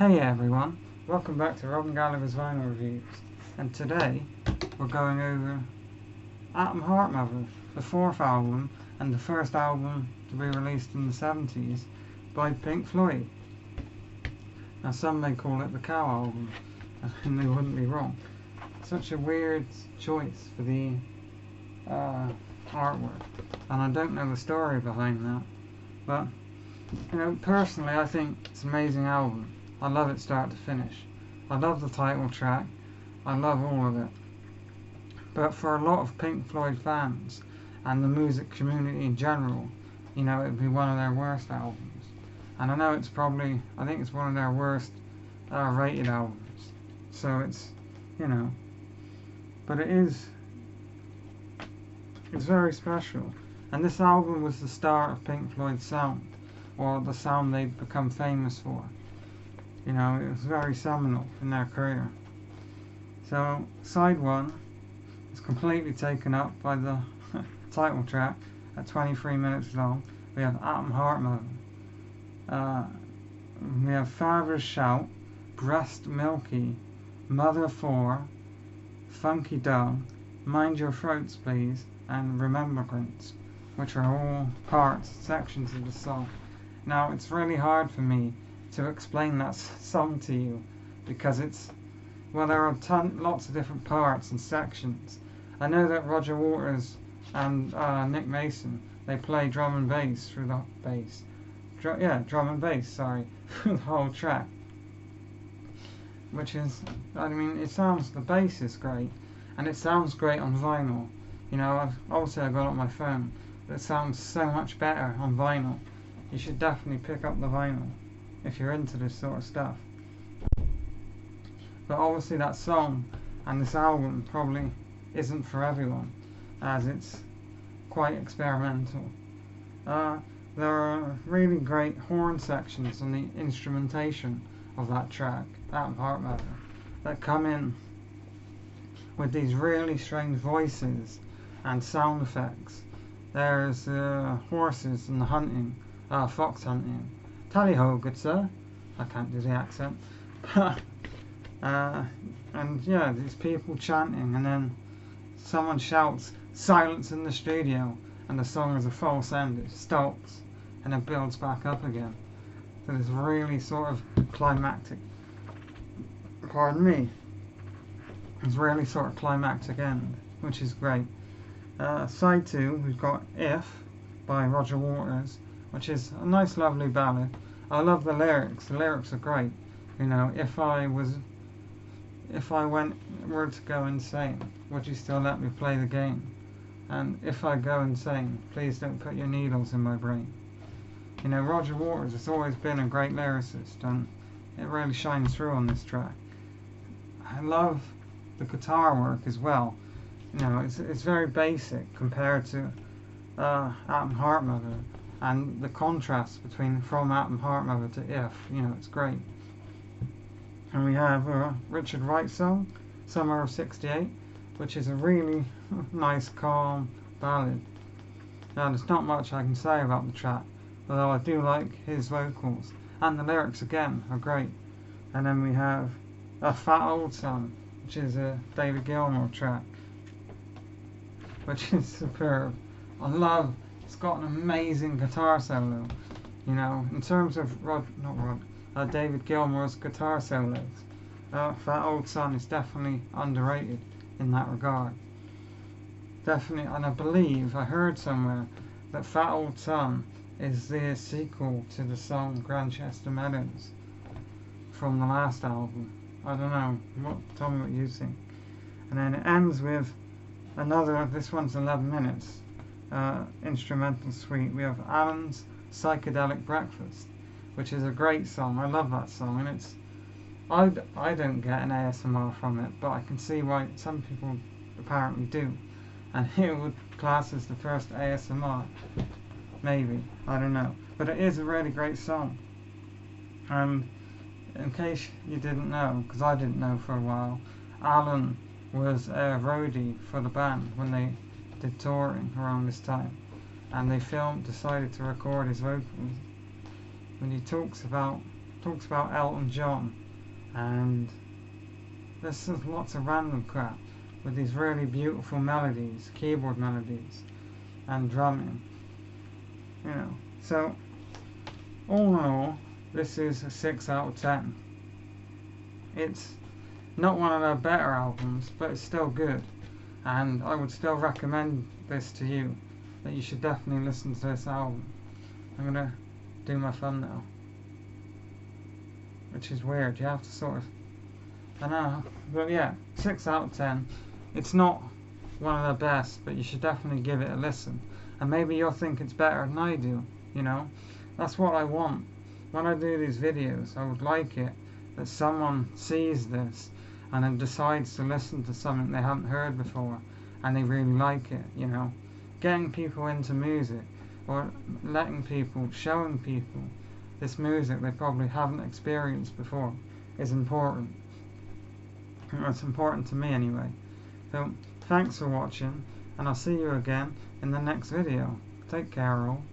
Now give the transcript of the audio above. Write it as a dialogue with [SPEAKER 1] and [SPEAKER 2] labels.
[SPEAKER 1] Hey everyone, welcome back to Robin Gallagher's Vinyl Reviews, and today we're going over Atom Heart Mother, the fourth album and the first album to be released in the 70s by Pink Floyd. Now some may call it the Cow album, and they wouldn't be wrong. Such a weird choice for the artwork, and I don't know the story behind that, but personally I think it's an amazing album. I love it start to finish. I love the title track. I love all of it. But for a lot of Pink Floyd fans and the music community in general, it would be one of their worst albums. And I know I think it's one of their worst rated albums. So it's but it's very special. And this album was the start of Pink Floyd's sound, or the sound they'd become famous for. It was very seminal in their career. So, side one is completely taken up by the title track at 23 minutes long. We have Atom Heart Mother. We have Father's Shout, Breast Milky, Mother 4, Funky Dung, Mind Your Throats Please, and Remembrance, which are all sections of the song. Now, it's really hard for me to explain that song to you because there are lots of different parts and sections. I know that Roger Waters and Nick Mason, they play drum and bass through the bass. Drum and bass, sorry, through the whole track. Which is, the bass is great, and it sounds great on vinyl. Obviously I got it on my phone, but it sounds so much better on vinyl. You should definitely pick up the vinyl if you're into this sort of stuff. But obviously that song and this album probably isn't for everyone, as it's quite experimental. There are really great horn sections on the instrumentation of that track, Atom Heart Mother, that come in with these really strange voices and sound effects. There's horses and the hunting, fox hunting. Tally ho, good sir. I can't do the accent. These people chanting, and then someone shouts silence in the studio, and the song is a false end. It stops and then builds back up again. So this really sort of climactic, it's really sort of climactic end, which is great. Side 2, we've got If by Roger Waters, which is a nice lovely ballad. I love the lyrics. The lyrics are great. If I were to go insane, would you still let me play the game? And if I go insane, please don't put your needles in my brain. Roger Waters has always been a great lyricist, and it really shines through on this track. I love the guitar work as well. It's very basic compared to Atom Heart Mother, and the contrast from Atom Heart Mother to If, it's great. And we have a Richard Wright song, Summer of '68, which is a really nice, calm ballad. Now, there's not much I can say about the track, although I do like his vocals, and the lyrics again are great. And then we have A Fat Old Son, which is a David Gilmour track, which is superb. It's got an amazing guitar solo. In terms of David Gilmour's guitar solos, Fat Old Son is definitely underrated in that regard. Definitely, and I believe I heard somewhere that Fat Old Son is the sequel to the song Grantchester Meadows from the last album. I don't know. Tell me what you think. And then it ends with this one's 11 minutes, instrumental suite. We have Alan's Psychedelic Breakfast, which is a great song. I love that song, and I don't get an ASMR from it, but I can see why some people apparently do. And it would class as the first ASMR, maybe, I don't know. But it is a really great song. And in case you didn't know, because I didn't know for a while, Alan was a roadie for the band when they did touring around this time, and they decided to record his vocals when he talks about talks about Elton John, and there's lots of random crap with these really beautiful melodies, keyboard melodies, and drumming. You know, so all in all, this is a 6 out of 10. It's not one of their better albums, but it's still good, and I would still recommend this to you, that you should definitely listen to this album. I'm gonna do my thumbnail, which is weird. You have to sort of, I know, but yeah, 6 out of 10. It's not one of the best, but you should definitely give it a listen, and maybe you'll think it's better than I do. You know, that's what I want when I do these videos. I would like it that someone sees this and then decides to listen to something they haven't heard before and they really like it. You know, getting people into music, or letting people, showing people this music they probably haven't experienced before, is important. It's important to me anyway. So thanks for watching, and I'll see you again in the next video. Take care all.